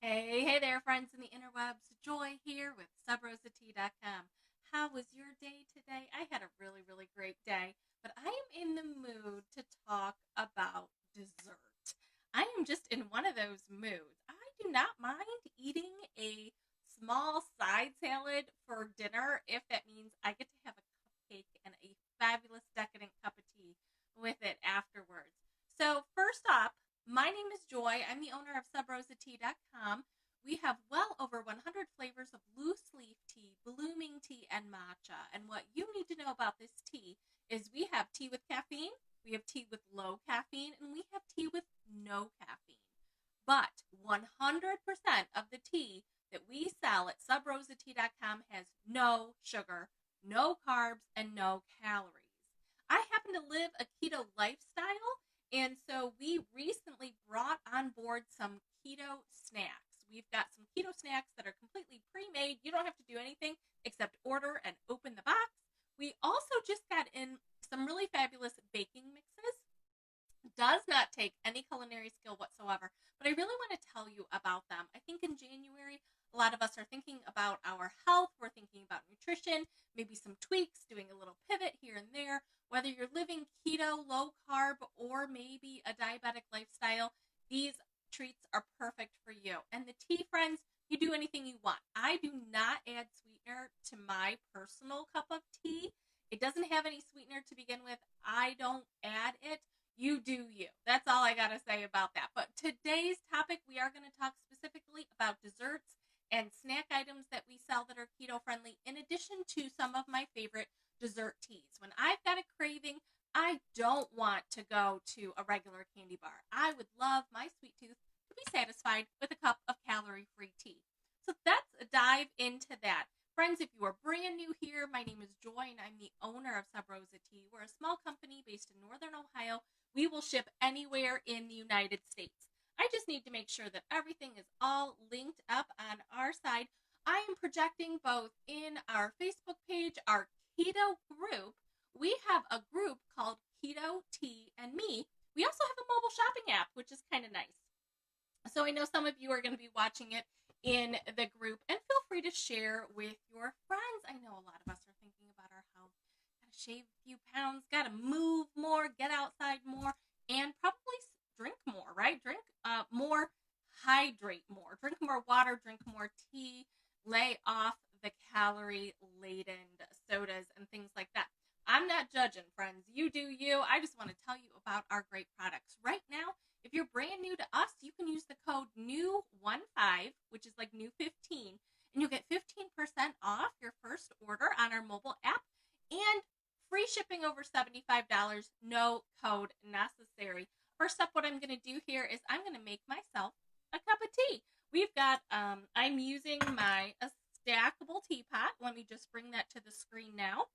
Hey there, friends in the interwebs. Joy here with subrosatea.com. How was your day today? I had a really great day, but I am in the mood to talk about dessert. I am just in one of those moods. I do not mind eating a small side salad for dinner if that means I get to have a cupcake and a fabulous decadent cup of tea with it afterwards. So, first up, my name is Joy. I'm the owner of subrosatea.com. We have well over 100 flavors of loose leaf tea, blooming tea, and matcha. And what you need to know about this tea is we have tea with caffeine, we have tea with low caffeine, and we have tea with no caffeine. But 100% of the tea that we sell at subrosatea.com has no sugar, no carbs, and no calories. I happen to live a keto lifestyle, and so we recently brought on board some keto snacks. We've got some keto snacks that are completely pre-made. You don't have to do anything except order and open the box. We also just got in some really fabulous baking mixes. Does not take any culinary skill whatsoever, but I really want to tell you about them. I think in January, a lot of us are thinking about our health. We're thinking about nutrition, maybe some tweaks, doing a little pivot here and there. Whether you're living keto, low carb, or maybe a diabetic lifestyle, these treats are perfect for you. And the tea, friends, you do anything you want. I do not add sweetener to my personal cup of tea. It doesn't have any sweetener to begin with. I don't add it. You do you. That's all I got to say about that. But today's topic, we are going to talk specifically about desserts and snack items that we sell that are keto friendly, in addition to some of my favorite dessert teas. When I've got a craving, I don't want to go to a regular candy bar. I would love my sweet tooth to be satisfied with a cup of calorie-free tea. So let's dive into that. Friends, if you are brand new here, my name is Joy and I'm the owner of Sub Rosa Tea. We're a small company based in Northern Ohio. We will ship anywhere in the United States. I just need to make sure that everything is all linked up on our side. I am projecting both in our Facebook page, our keto group. We have a group called Keto Tea and Me. We also have a mobile shopping app, which is kind of nice. So I know some of you are going to be watching it in the group, and feel free to share with your friends. I know a lot of us are thinking about our health. Got to shave a few pounds, got to move more, get outside more, and probably drink more, right? Drink more, hydrate more, drink more water, drink more tea, lay off the calorie-laden sodas and things like that. I'm not judging, friends. You do you. I just want to tell you about our great products. Right now, if you're brand new to us, you can use the code NEW15, which is like new15, and you'll get 15% off your first order on our mobile app and free shipping over $75, no code necessary. First up, what I'm going to do here is I'm going to make myself a cup of tea. We've got, I'm using my stackable teapot. Let me just bring that to the screen now.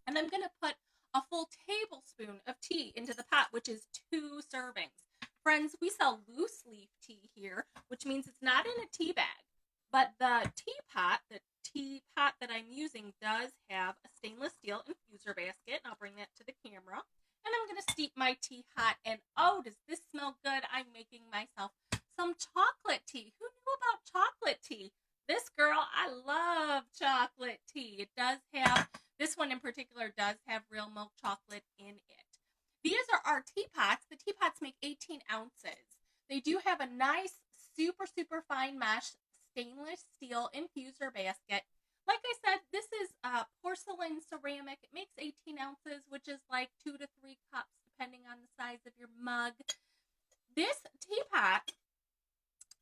And I'm going to put a full tablespoon of tea into the pot, which is 2 servings. Friends, we sell loose leaf tea here, which means it's not in a tea bag. But the teapot that I'm using does have a stainless steel infuser basket. And I'll bring that to the camera. And I'm going to steep my tea hot. And oh, does this smell good? I'm making myself some chocolate tea. Who knew about chocolate tea? This girl, I love chocolate tea. It does have, this one in particular does have real milk chocolate in it. These are our teapots. The teapots make 18 ounces. They do have a nice, super fine mesh stainless steel infuser basket. Like I said, this is porcelain ceramic. It makes 18 ounces, which is like 2 to 3 cups, depending on the size of your mug. This teapot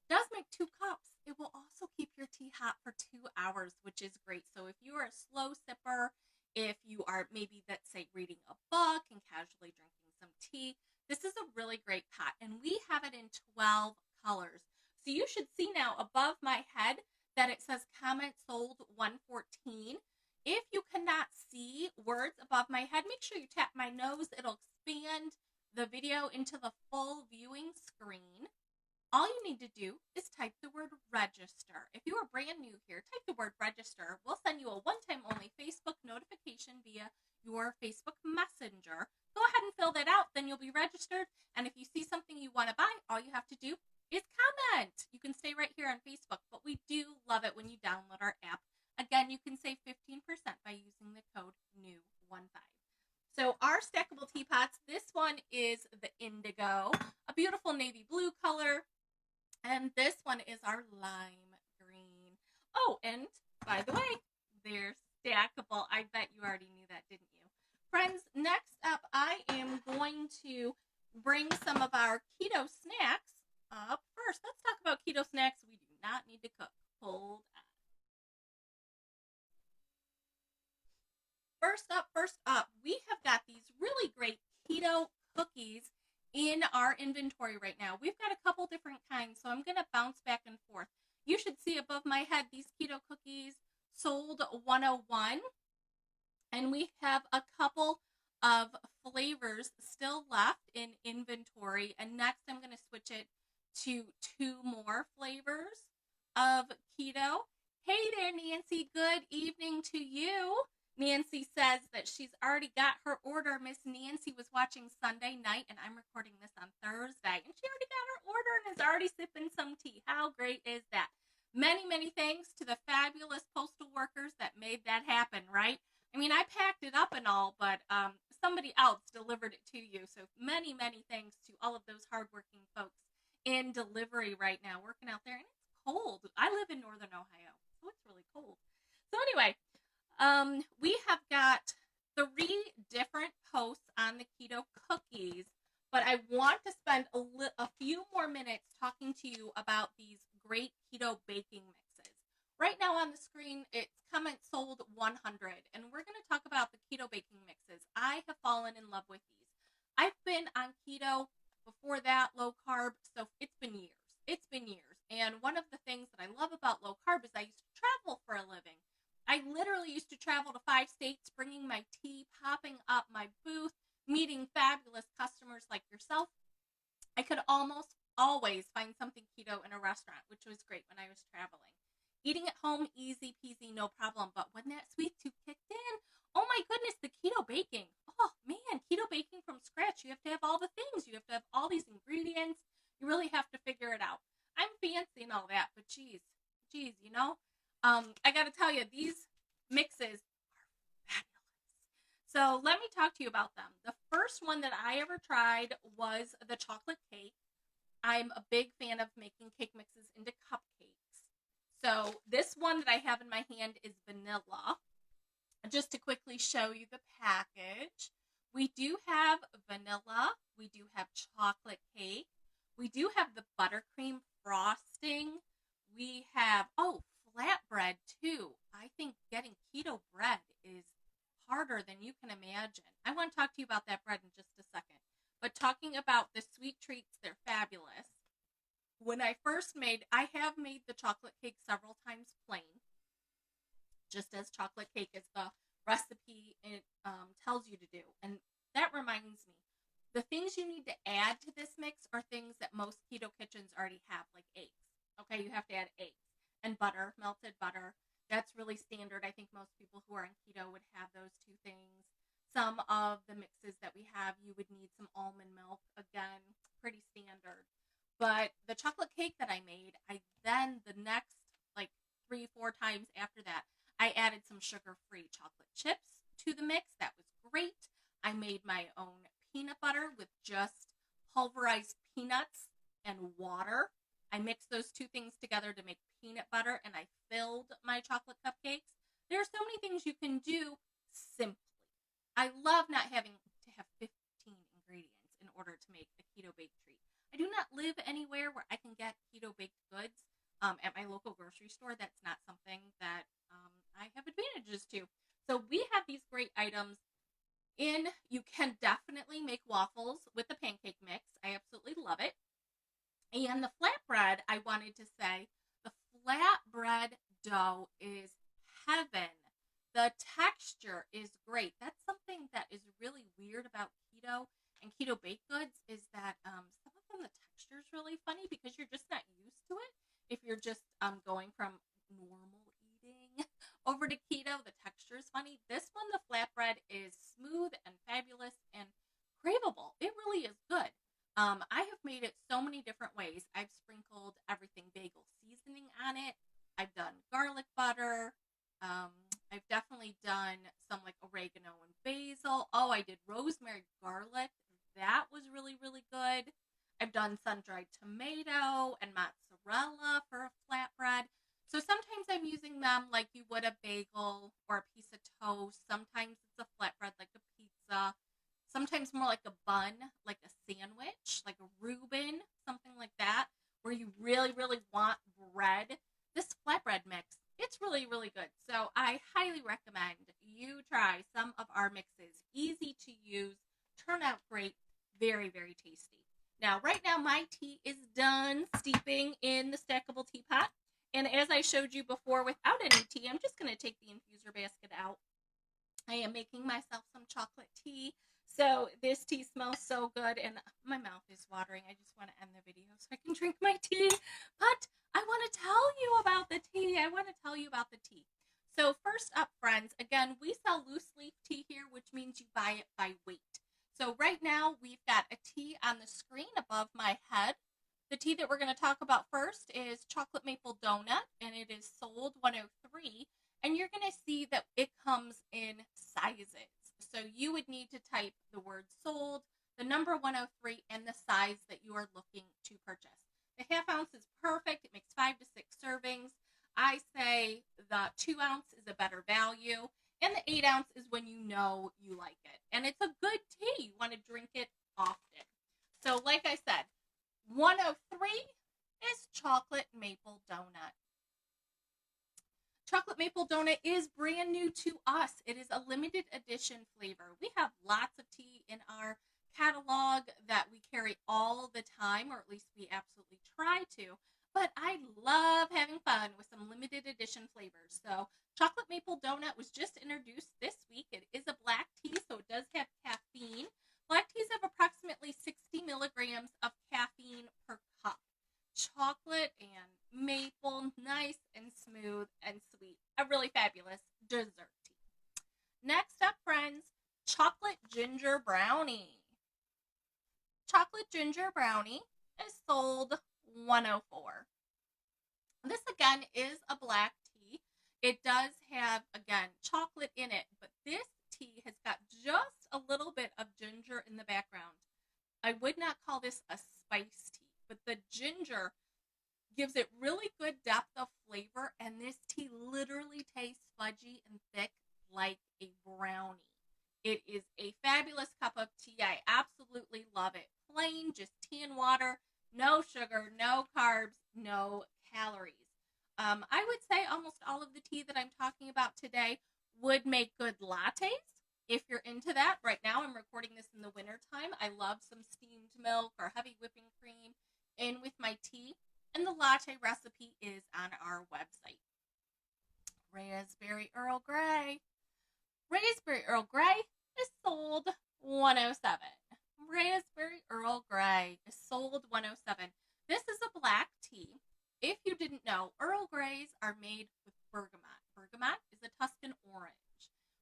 does make 2 cups. It will also keep your tea hot for 2 hours, which is great. So if you are a slow sipper, if you are maybe, let's say, reading a book and casually drinking some tea, this is a really great pot. And we have it in 12 colors. So you should see now above my head that it says comment sold 114. If you cannot see words above my head, make sure you tap my nose. It'll expand the video into the full viewing screen. All you need to do is type the word register. If you are brand new here, type the word register. We'll send you a one-time only Facebook notification via your Facebook Messenger. Go ahead and fill that out, then you'll be registered. And if you see something you want to buy, all you have to do is comment. You can stay right here on Facebook, but we do love it when you download our app. Again, you can save 15% by using the code NEW15. So our stackable teapots, this one is the indigo, a beautiful navy blue color, and this one is our lime green. Oh, and by the way, they're stackable. I bet you already knew that, didn't you? Friends, next up, I am going to bring some of our keto snacks up. First, let's talk about keto snacks we do not need to cook. Hold on. First up, we have got these really great keto cookies in our inventory right now. We've got a couple different kinds, so I'm going to bounce back and forth. You should see above my head these keto cookies sold 101, and we have a couple of flavors still left in inventory, and next I'm going to switch it to 2 more flavors of keto. Hey there, Nancy. Good evening to you. Nancy says that she's already got her order. Miss Nancy was watching Sunday night, and I'm recording this on Thursday, and she already got her order and is already sipping some tea. How great is that? Many, many thanks to the fabulous postal workers that made that happen, right? I mean, I packed it up and all, but somebody else delivered it to you. So many, many thanks to all of those hardworking folks in delivery right now, working out there. And it's cold. I live in Northern Ohio, so it's really cold. So anyway, we have got 3 different posts on the keto cookies, but I want to spend a few more minutes talking to you about these great keto baking mixes. Right now on the screen, it's comment sold 100, and we're going to talk about the keto baking mixes. I have fallen in love with these. I've been on keto before that, low carb, so it's been years. It's been years, and one of the things that I love about low carb is I used to travel for a living. I literally used to travel to 5 states, bringing my tea, popping up my booth, meeting fabulous customers like yourself. I could almost always find something keto in a restaurant, which was great when I was traveling. Eating at home, easy peasy, no problem. But when that sweet tooth kicked in, oh my goodness, the keto baking. Oh man, keto baking from scratch. You have to have all the things. You have to have all these ingredients. You really have to figure it out. I'm fancy and all that, but geez, you know. I got to tell you, these mixes are fabulous. So let me talk to you about them. The first one that I ever tried was the chocolate cake. I'm a big fan of making cake mixes into cupcakes. So this one that I have in my hand is vanilla. Just to quickly show you the package, we do have vanilla. We do have chocolate cake. We do have the buttercream frosting. We have, flatbread too. I think getting keto bread is harder than you can imagine. I want to talk to you about that bread in just a second. But talking about the sweet treats, they're fabulous. When I have made the chocolate cake several times plain, just as chocolate cake is the recipe it tells you to do. And that reminds me, the things you need to add to this mix are things that most keto kitchens already have, like eggs. Okay, you have to add eggs. And butter, melted butter. That's really standard. I think most people who are on keto would have those 2 things. Some of the mixes that we have, you would need some almond milk. Again, pretty standard. But the chocolate cake that I made, the next 3-4 times after that, I added some sugar-free chocolate chips to the mix. That was great. I made my own peanut butter with just pulverized peanuts and water. I mixed those 2 things together to make peanut butter, and I filled my chocolate cupcakes. There are so many things you can do simply. I love not having to have 15 ingredients in order to make a keto baked treat. I do not live anywhere where I can get keto baked goods at my local grocery store. That's not something that I have advantages to. So we have these great items you can definitely make waffles with the pancake mix. I absolutely love it. And the flatbread, I wanted to say, the flatbread dough is heaven. The texture is great. That's something that is really weird about keto and keto baked goods is that some of them, the texture is really funny because you're just not used to it. If you're just going from normal eating over to keto, the texture is funny. This one, the flatbread, is smooth and fabulous and craveable. It really is good. I have made it so many different ways. I've sprinkled everything bagel seasoning on it. I've done garlic butter. Um, I've definitely done some like oregano and basil. Oh, I did rosemary garlic. That was really, really good. I've done sun-dried tomato and mozzarella for a flatbread. So sometimes I'm using them like you would a bagel or a piece of toast. Sometimes it's a flatbread like a pizza. Sometimes more like a bun, like a sandwich, like a Reuben, something like that, where you really, really want bread. This flatbread mix, it's really, really good. So I highly recommend you try some of our mixes. Easy to use, turn out great, very, very tasty. Now, right now, my tea is done steeping in the stackable teapot. And as I showed you before, without any tea, I'm just going to take the infuser basket out. I am making myself some chocolate tea. So this tea smells so good, and my mouth is watering. I just want to end the video so I can drink my tea. But I want to tell you about the tea. So first up, friends, again, we sell loose leaf tea here, which means you buy it by weight. So right now, we've got a tea on the screen above my head. The tea that we're going to talk about first is chocolate maple donut, and it is sold 103. And you're going to see that it comes in sizes. So you would need to type the word sold, the number 103, and the size that you are looking to purchase. The half ounce is perfect. It makes 5 to 6 servings. I say the 2 ounce is a better value, and the 8 ounce is when you know you like it. And it's a good tea. You want to drink it often. So like I said, 103 is chocolate maple donut. Chocolate maple donut is brand new to us. It is a limited edition flavor. We have lots of tea in our catalog that we carry all the time, or at least we absolutely try to. But I love having fun with some limited edition flavors. So chocolate maple donut was just introduced this week. It is a black tea, so it does have caffeine. Black teas have approximately 60 milligrams of caffeine per cup. Chocolate and maple, nice and smooth and sweet. A really fabulous dessert tea. Next up, friends, chocolate ginger brownie. Chocolate ginger brownie is sold 104. This again is a black tea. It does have, again, chocolate in it, but this tea has got just a little bit of ginger in the background. I would not call this a spice tea, but the ginger gives it really good depth of flavor, and this tea literally tastes fudgy and thick like a brownie. It is a fabulous cup of tea. I absolutely love it. Plain, just tea and water, no sugar, no carbs, no calories. I would say almost all of the tea that I'm talking about today would make good lattes. If you're into that, right now I'm recording this in the wintertime. I love some steamed milk or heavy whipping cream in with my tea. And the latte recipe is on our website. Raspberry Earl Grey. Raspberry Earl Grey is sold 107. Raspberry Earl Grey is sold 107. This is a black tea. If you didn't know, Earl Greys are made with bergamot. Bergamot is a Tuscan orange.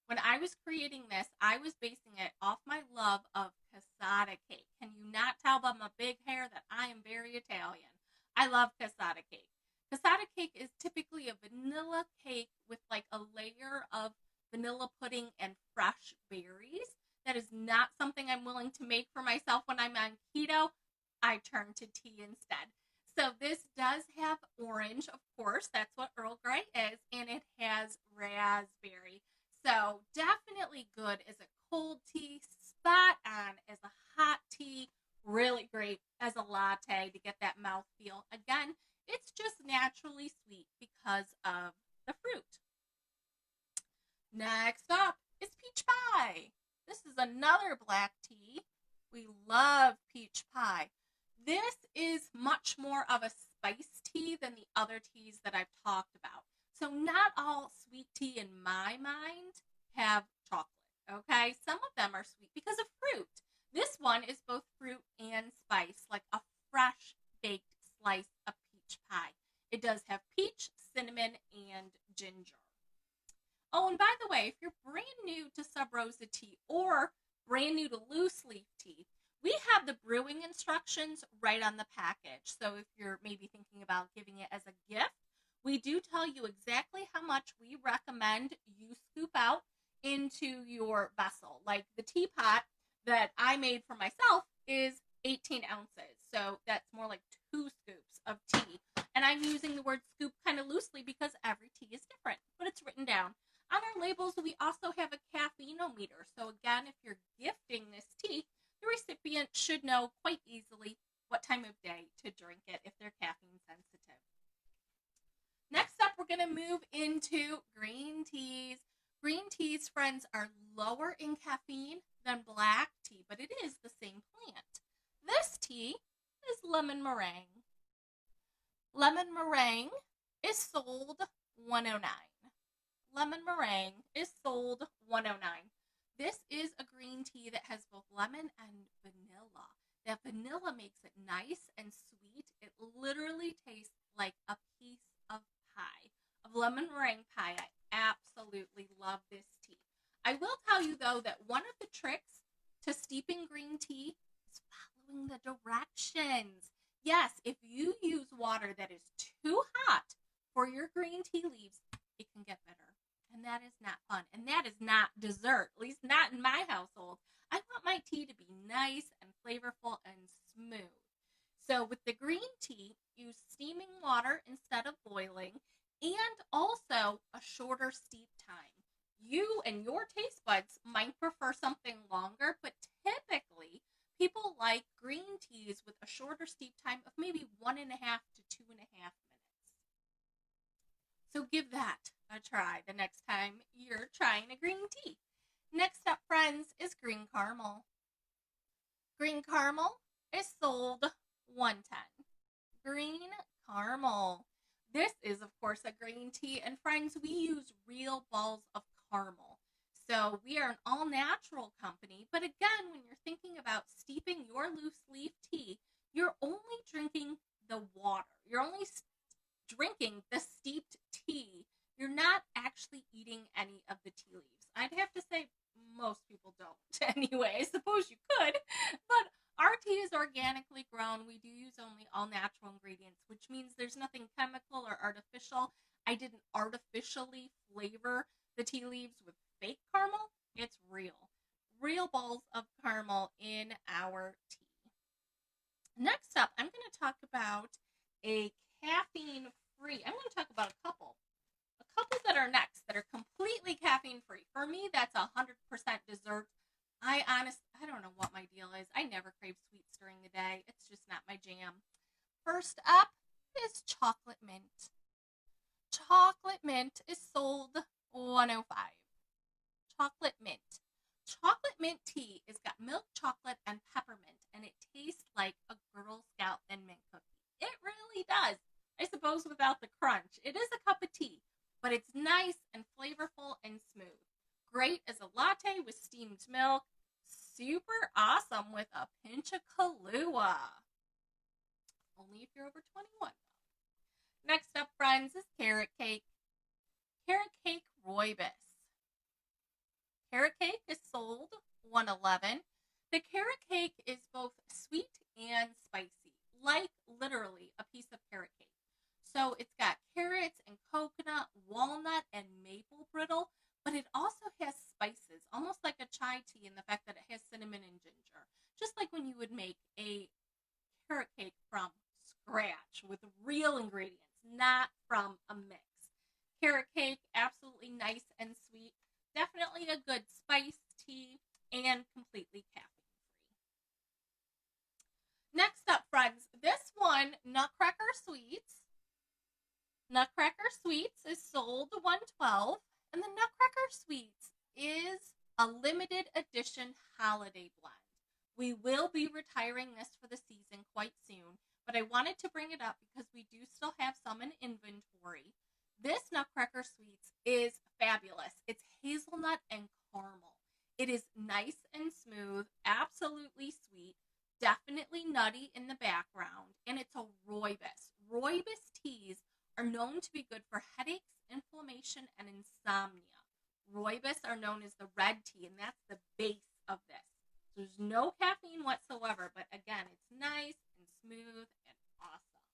When I was creating this, I was basing it off my love of cassata cake. Can you not tell by my big hair that I am very Italian? I love cassata cake. Cassata cake is typically a vanilla cake with like a layer of vanilla pudding and fresh berries. That is not something I'm willing to make for myself when I'm on keto. I turn to tea instead. So this does have orange, of course. That's what Earl Grey is. And it has raspberry. So definitely good as a cold tea, spot on as a hot tea, really great as a latte to get that mouthfeel. Again, it's just naturally sweet because of the fruit. Next up is peach pie. This is another black tea. We love peach pie. This is much more of a spice tea than the other teas that I've talked about. So not all sweet tea in my mind have chocolate, okay? Some of them are sweet because of fruit. This one is both fruit and spice, like a fresh baked slice of peach pie. It does have peach, cinnamon, and ginger. Oh, and by the way, if you're brand new to Sub Rosa tea or brand new to loose leaf tea, We have the brewing instructions right on the package. So if you're maybe thinking about giving it as a gift, we do tell you exactly how much we recommend you scoop out into your vessel. Like the teapot that I made for myself is 18 ounces. So that's more like 2 scoops of tea. And I'm using the word scoop kind of loosely because every tea is different, but it's written down. On our labels, we also have a caffeine-o-meter. So again, if you're gifting this tea, the recipient should know quite easily what time of day to drink it if they're caffeine sensitive. Next up, we're going to move into green teas. Green teas, friends, are lower in caffeine than black tea, but it is the same plant. This tea is lemon meringue. Lemon meringue is sold $109. Lemon meringue is sold $109. This is a green tea that has both lemon and vanilla. That vanilla makes it nice and sweet. It literally tastes like a piece of pie, of lemon meringue pie. I absolutely love this tea. I will tell you, though, that one of the tricks to steeping green tea is following the directions. Yes, if you use water that is too hot for your green tea leaves, it can get bitter. And that is not fun. And that is not dessert, at least not in my household. I want my tea to be nice and flavorful and smooth. So with the green tea, use steaming water instead of boiling, and also a shorter steep time. You and your taste buds might prefer something longer, but typically people like green teas with a shorter steep time of maybe 1.5 to 2.5 minutes. So give that a try the next time you're trying a green tea. Next up, friends, is green caramel. Green caramel is sold $110. Green caramel. This is, of course, a green tea, and friends, we use real balls of caramel. So we are an all-natural company, but again, when you're thinking about steeping your loose leaf tea, you're only drinking the water. You're only drinking the steeped tea. You're not actually eating any of the tea leaves. I'd have to say most people don't anyway. I suppose you could, but our tea is organically grown. We do use only all natural ingredients, which means there's nothing chemical or artificial. I didn't artificially flavor the tea leaves with fake caramel. It's real. Real balls of caramel in our tea. Next up, I'm going to talk about a caffeine-free. I'm going to talk about a couple that are next that are completely caffeine-free. For me, that's 100% dessert. I don't know what my deal is. I never crave sweets during the day. It's just not my jam. First up is chocolate mint. Chocolate mint is sold $105. Chocolate mint. Chocolate mint tea has got milk chocolate and peppermint, and it tastes like a Girl Scout Thin Mint cookie. It really does. I suppose without the crunch. It is a cup of tea, but it's nice and flavorful and smooth. Great as a latte with steamed milk. Super awesome with a pinch of Kahlua. Only if you're over 21. Next up, friends, is carrot cake. Carrot cake Rooibos. Carrot cake is sold $111. The carrot cake is both sweet and spicy, like literally a piece of carrot cake. So it's got carrots and coconut, walnut, and maple brittle, but it also has spices, almost like a chai tea in the fact that it has cinnamon and ginger. Just like when you would make a carrot cake from scratch with real ingredients, not from a mix. Carrot cake, absolutely nice and sweet. Definitely a good spice tea and completely caffeine-free. Next up, friends, this one, Nutcracker Suites. Nutcracker Suites is sold $112, and the Nutcracker Suites is a limited edition holiday blend. We will be retiring this for the season quite soon, but I wanted to bring it up because we do still have some in inventory. This Nutcracker Suites is fabulous. It's hazelnut and caramel. It is nice and smooth, absolutely sweet, definitely nutty in the background, and it's a Rooibos. Rooibos teas are known to be good for headaches, inflammation, and insomnia. Rooibos are known as the red tea, and that's the base of this. So there's no caffeine whatsoever, but again, it's nice and smooth and awesome.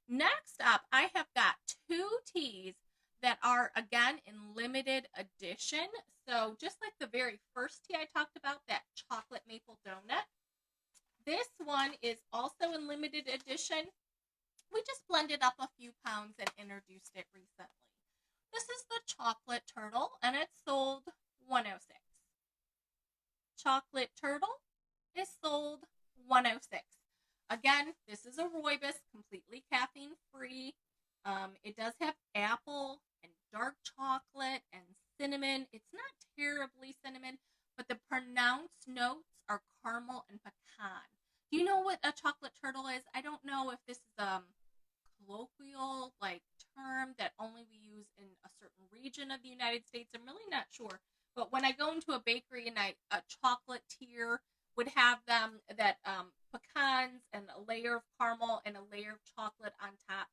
Next up, I have got 2 teas that are, again, in limited edition. So just like the very first tea I talked about, that chocolate maple donut, this one is also in limited edition. We just blended up a few pounds and introduced it recently. This is the chocolate turtle, and it's sold $106. Chocolate turtle is sold $106. Again, this is a Rooibos, completely caffeine-free. It does have apple and dark chocolate and cinnamon. It's not terribly cinnamon, but the pronounced notes are caramel and pecan. Do you know what a chocolate turtle is? I don't know if this is a colloquial term that only we use in a certain region of the United States. I'm really not sure. But when I go into a bakery and a chocolate tier would have them that pecans and a layer of caramel and a layer of chocolate on top.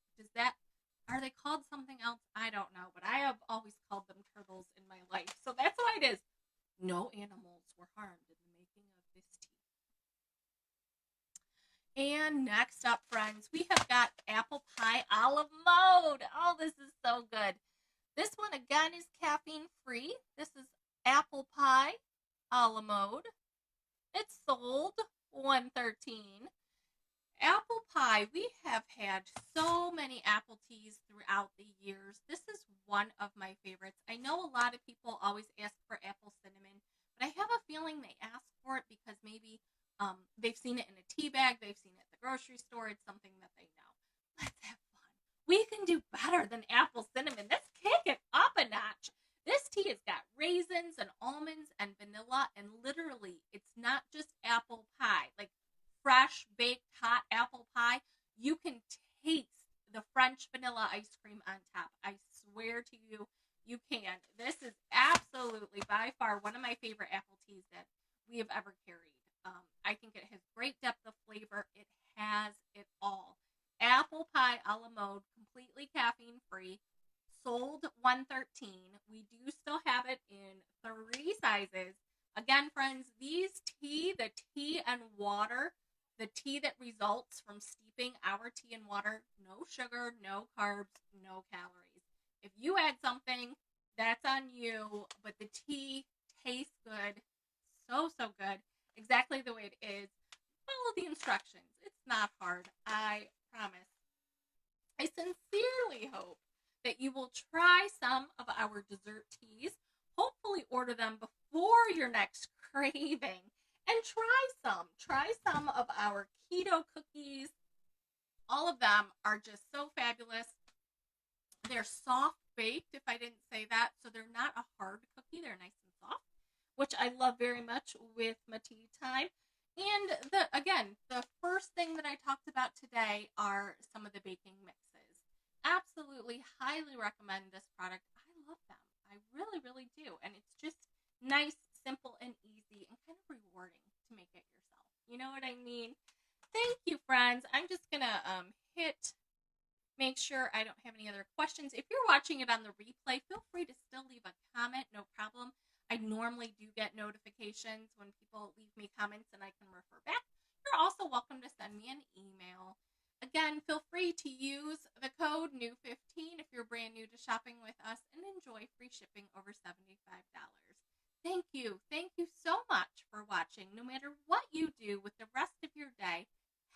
Are they called something else? I don't know, but I have always called them turtles in my life. So that's why it is. No animals were harmed in the making of this tea. And next up, friends, we have got apple pie a la mode. Oh, this is so good. This one, again, is caffeine-free. This is apple pie a la mode. It's sold $113. Apple pie, we have had so many apple teas throughout the years. This is one of my favorites. I know a lot of people always ask for apple cinnamon, but I have a feeling they ask for it because maybe they've seen it in a tea bag, they've seen it at the grocery store, it's something that they know. Let's have fun. We can do better than apple cinnamon. Let's kick it up a notch. This tea has got raisins and almonds and vanilla, and literally, it's not just apple pie. Like fresh, baked, hot apple pie, you can taste the French vanilla ice cream on top. I swear to you, you can. This is absolutely, by far, one of my favorite apple teas that we have ever carried. I think it has great depth of flavor. It has it all. Apple pie a la mode, completely caffeine-free, sold $113. We do still have it in 3 sizes. Again, friends, the tea and water, the tea that results from steeping our tea in water, no sugar, no carbs, no calories. If you add something, that's on you, but the tea tastes good, so good, exactly the way it is. Follow the instructions. It's not hard, I promise. I sincerely hope that you will try some of our dessert teas. Hopefully order them before your next craving. And try some of our Keto Cookies. All of them are just so fabulous. They're soft baked, if I didn't say that. So they're not a hard cookie. They're nice and soft, which I love very much with my tea time. And the first thing that I talked about today are some of the baking mixes. Absolutely, highly recommend this product. I love them. I really, really do. And it's just nice, simple, and easy, and kind of rewarding to make it yourself. You know what I mean? Thank you, friends. I'm just going to make sure I don't have any other questions. If you're watching it on the replay, feel free to still leave a comment. No problem. I normally do get notifications when people leave me comments and I can refer back. You're also welcome to send me an email. Again, feel free to use the code NEW15 if you're brand new to shopping with us and enjoy free shipping over $75. Thank you. Thank you so much for watching. No matter what you do with the rest of your day,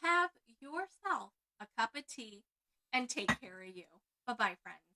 have yourself a cup of tea and take care of you. Bye-bye, friends.